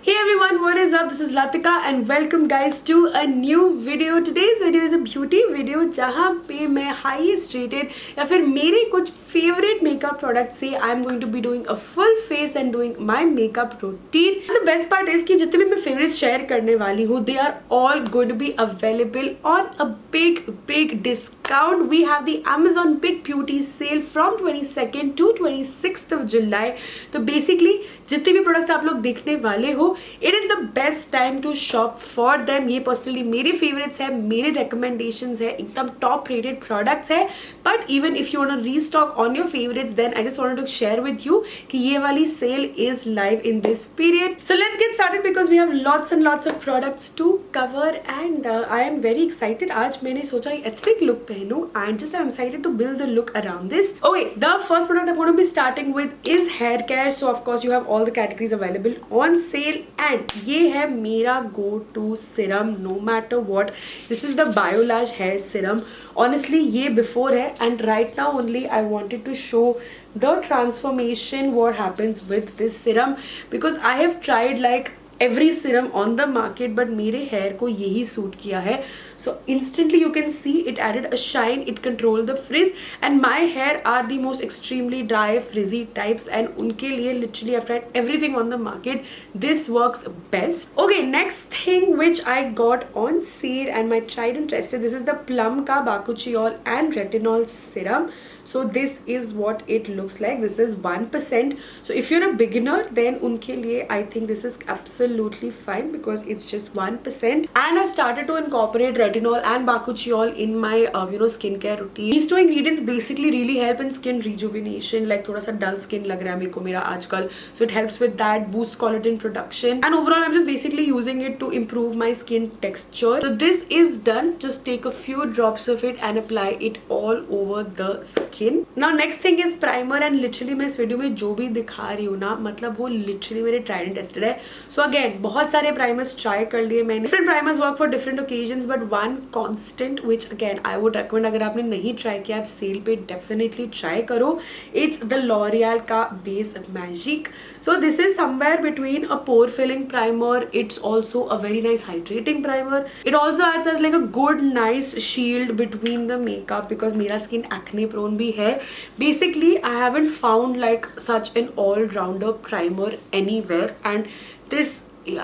Hey everyone, what is up? This is Latika and welcome guys to a new video. Today's video is a beauty video जहाँ पे मैं highest rated या फिर मेरे कुछ favorite makeup products से I'm going to be doing a full face and doing my makeup routine. And the best part is कि जितने भी मैं favorites share करने वाली हूँ, they are all going to be available on a big discount. We have the Amazon Big Beauty Sale from 22nd to 26th of July. तो basically जितने भी products आप लोग देखने वाले हो, it is the best time to shop for them. ये personally मेरे favorites है, मेरे recommendations है, एकदम top rated products है. But even if you want to restock on your favorites, then I just wanted to share with you कि ये वाली sale is live in this period. So let's get started because we have lots and lots of products to cover and I am very excited. आज मैंने सोचा ethnic look पहनूं and just I'm excited to build the look around this. Okay, the first product I'm going to be starting with is hair care. So of course you have all the categories available on sale and ये है मेरा go to serum no matter what. This is the Biolage hair serum. Honestly ये before है and right now only I wanted to show the transformation what happens with this serum because I have tried like every serum on the market but मेरे hair को यही suit किया है. So instantly you can see it added a shine, it controlled the frizz and my hair are the most extremely dry frizzy types and उनके लिए literally I've tried everything on the market. This works best. Okay, next thing which I got on sale and my tried and tested, this is the Plum का Bakuchiol and Retinol serum. So this is what it looks like. This is 1%. So if you're a beginner then उनके लिए I think this is absolutely fine because it's just 1% and I started to incorporate retinol and bakuchiol in my skincare routine. These two ingredients basically really help in skin rejuvenation. Like थोड़ा सा dull skin लग रहा है मेरे को मेरा आजकल, so it helps with that, boost collagen production and overall I'm just basically using it to improve my skin texture. So this is done. Just take a few drops of it and apply it all over the skin. Now next thing is primer and literally मैं इस video में जो भी दिखा रही हूँ ना मतलब वो literally मेरे tried and tested है. So again बहुत सारे primers try कर लिए मैंने. Different primers work for different occasions but one constant which again I would recommend अगर आपने नहीं try किया आप sale पे definitely try करो. It's the L'Oreal का Base Magic. So this is somewhere between a pore filling primer. It's also a very nice hydrating primer. It also acts as like a good nice shield between the makeup because मेरा skin acne prone भी है. Basically I haven't found like such an all-rounder primer anywhere and this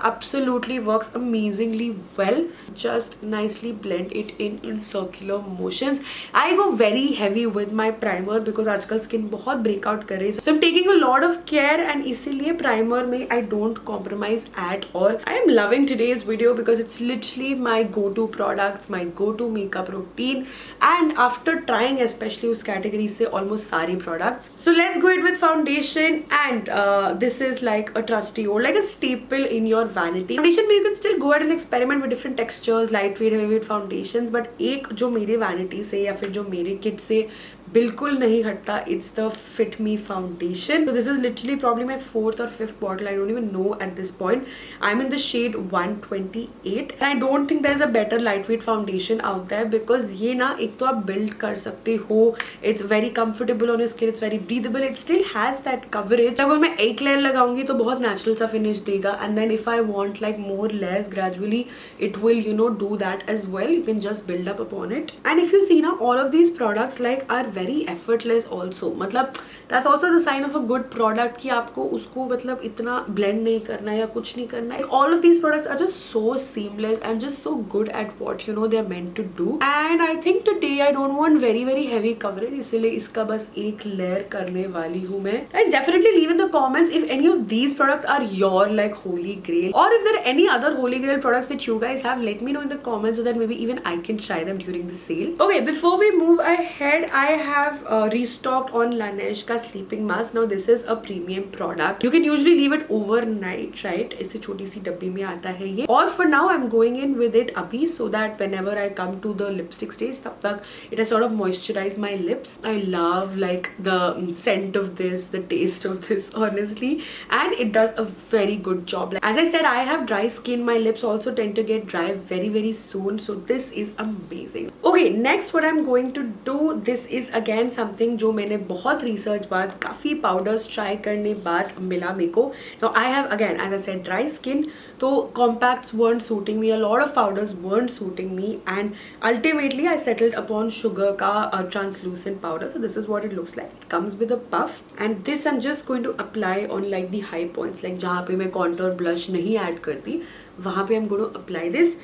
absolutely works amazingly well. Just nicely blend it in circular motions. I go very heavy with my primer because आजकल skin बहुत breakout कर रही है. So I'm taking a lot of care and इसीलिए primer में I don't compromise at all. I am loving today's video because it's literally my go-to products, my go-to makeup routine and after trying especially उस category से almost सारी products. So let's go ahead with foundation and this is like a trusty or like a staple in your vanity. Foundation में you can still go ahead and experiment with different textures, lightweight, heavyweight foundations, but एक जो मेरे vanity से या फिर जो मेरे kit से बिल्कुल नहीं हटता, it's the Fit Me foundation. So this is literally probably my 4th or 5th bottle. I don't even know at this point. I'm in the shade 128 and I don't think there's a better lightweight foundation out there because ये ना एक तो आप build कर सकते हो. It's very comfortable on your skin. It's very breathable. It still has that coverage. अगर मैं एक layer लगाऊंगी तो बहुत natural सा finish देगा and then if I want like more layers gradually it will do that as well. You can just build up upon it. And if you see now all of these products like are very effortless also. मतलब that's also the sign of a good product कि आपको उसको मतलब इतना blend नहीं करना या कुछ नहीं करना. Like all of these products are just so seamless and just so good at what they are meant to do. And I think today I don't want very heavy coverage इसलिए इसका बस एक layer करने वाली हूँ मैं. Guys definitely leave in the comments if any of these products are your like holy grail or if there are any other holy grail products that you guys have. Let me know in the comments so that maybe even I can try them during the sale. Okay, before we move ahead I have restocked on Laneige का sleeping mask. Now this is a premium product. You can usually leave it overnight, right? इससे छोटी सी डब्बी में आता है ये. और for now I'm going in with it अभी so that whenever I come to the lipstick stage तब तक it has sort of moisturized my lips. I love like the scent of this, the taste of this honestly and it does a very good job. Like, as I said I have dry skin. My lips also tend to get dry very soon so this is amazing. Okay, next what I'm going to do, this is again something जो मैंने बहुत research research बाद, काफ़ी powders try करने बाद मिला मेरे को. Now I have again as I said dry skin, तो compacts weren't suiting me, a lot of powders weren't suiting me, and ultimately I settled upon Sugar का translucent powder. So this is what it looks like. It comes with a puff, and this I'm just going to apply on like the high points, like जहाँ पे मैं contour blush नहीं add करती वहाँ पे I'm going to apply this.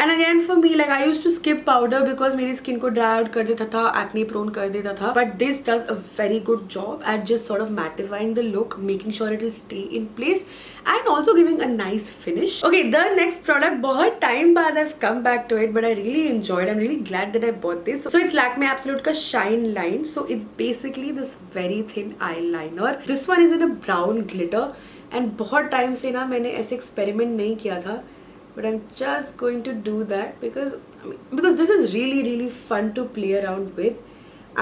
And again for me, like I used to skip powder because मेरी skin को dry out कर देता था, acne prone कर देता था. But this does a very good job at just sort of mattifying the look, making sure it will stay in place, and also giving a nice finish. Okay, the next product, बहुत time बाद I've come back to it, but I really enjoyed. I'm really glad that I bought this. So it's Lakme Absolute का Shine Line. So it's basically this very thin eyeliner. This one is in a brown glitter, and बहुत time से ना मैंने ऐसे experiment नहीं किया था. But I'm just going to do that because this is really fun to play around with,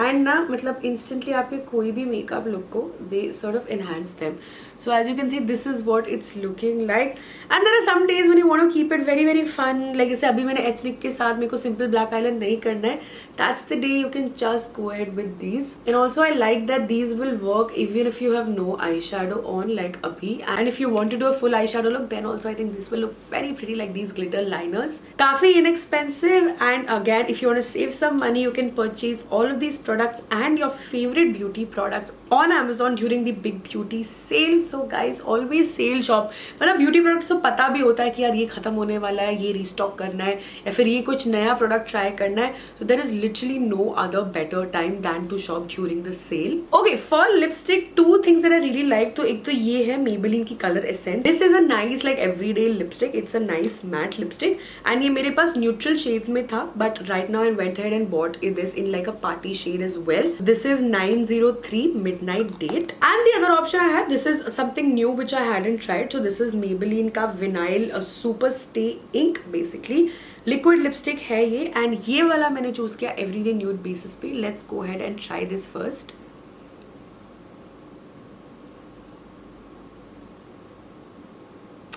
and ना मतलब instantly आपके कोई भी makeup look को they sort of enhance them. So as you can see, this is what it's looking like, and there are some days when you want to keep it very fun. Like जैसे अभी मैंने ethnic के साथ मेरे को simple black eyeliner नहीं करना है, that's the day you can just go ahead with these. And also I like that these will work even if you have no eyeshadow on like अभी, and if you want to do a full eyeshadow look, then also I think this will look very pretty like these glitter liners. काफी inexpensive, and again if you want to save some money, you can purchase all of these products and your favorite beauty products on Amazon during the big beauty sale. So guys, always sale shop. मतलब beauty products तो पता भी होता है कि यार ये खत्म होने वाला है, ये restock करना है, या फिर ये कुछ नया product try करना है. So there is literally no other better time than to shop during the sale. Okay, for lipstick, two things that I really like. तो एक तो ये है Maybelline की Color Essence. This is a nice like everyday lipstick. It's a nice matte lipstick, and ये मेरे पास neutral shades में था, but right now I went ahead and bought this in like a party shade as well. This is 903 Midnight Date, and the other option I have, this is something new which I hadn't tried. So this is Maybelline का Vinyl Super Stay Ink, basically liquid lipstick है ये, and ये वाला मैंने choose किया everyday nude basis पे. Let's go ahead and try this first.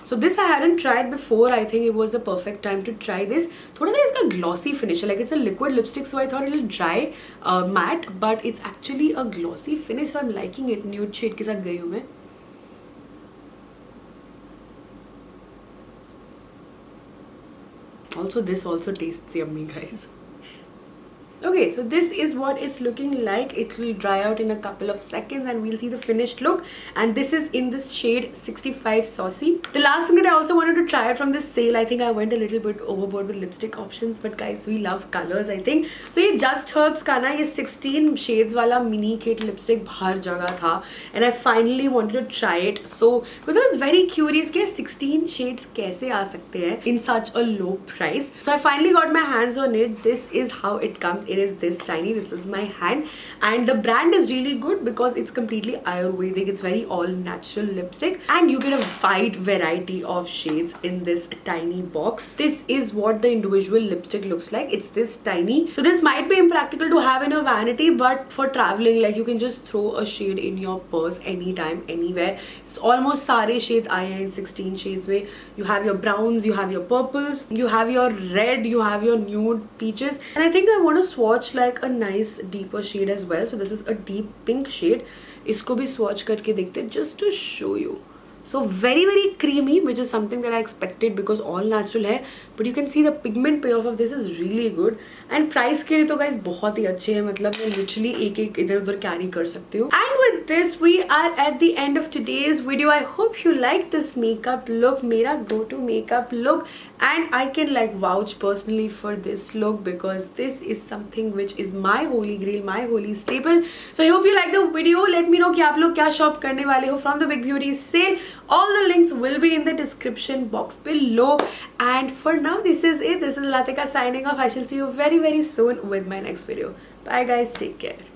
So this I hadn't tried before. I think it was the perfect time to try this. थोड़ा सा इसका glossy finish है, like it's a liquid lipstick, so I thought it'll dry matte, but it's actually a glossy finish, so I'm liking it. Nude shade के साथ गई हूँ मैं. Also this also tastes yummy, guys. Okay, so this is what it's looking like. It will dry out in a couple of seconds and we'll see the finished look. And this is in this shade 65 Saucy. The last thing that I also wanted to try out from this sale, I think I went a little bit overboard with lipstick options, but guys, we love colors, I think. So ये Just Herbs का ना ये 16 shades वाला mini kit lipstick हर जगह था, and I finally wanted to try it. So because I was very curious कि 16 shades कैसे आ सकते हैं in such a low price. So I finally got my hands on it. This is how it comes. It is this tiny. This is my hand, and the brand is really good because it's completely Ayurvedic. It's very all natural lipstick, and you get a wide variety of shades in this tiny box. This is what the individual lipstick looks like. It's this tiny. So this might be impractical to have in a vanity, but for traveling, like you can just throw a shade in your purse anytime, anywhere. It's almost सारे shades आए हैं in 16 shades में. You have your browns, you have your purples, you have your red, you have your nude peaches, and I think I want to swatch like a nice deeper shade as well. So this is a deep pink shade. इसको भी swatch करके देखते हैं just to show you. So very creamy, which is something that I expected because all natural है, but you can see the pigment payoff of this is really good, and price के लिए तो guys बहुत ही अच्छे हैं. मतलब मैं literally एक इधर उधर carry कर सकती हूँ. And with this we are at the end of today's video. I hope you like this makeup look, मेरा go to makeup look, and I can like vouch personally for this look because this is something which is my holy grail, my holy staple. So I hope you like the video. Let me know कि आप लोग क्या shop करने वाले हो from the Big Beauty sale. All the links will be in the description box below, and for now this is it. This is Latika signing off. I shall see you very soon with my next video. Bye guys, take care.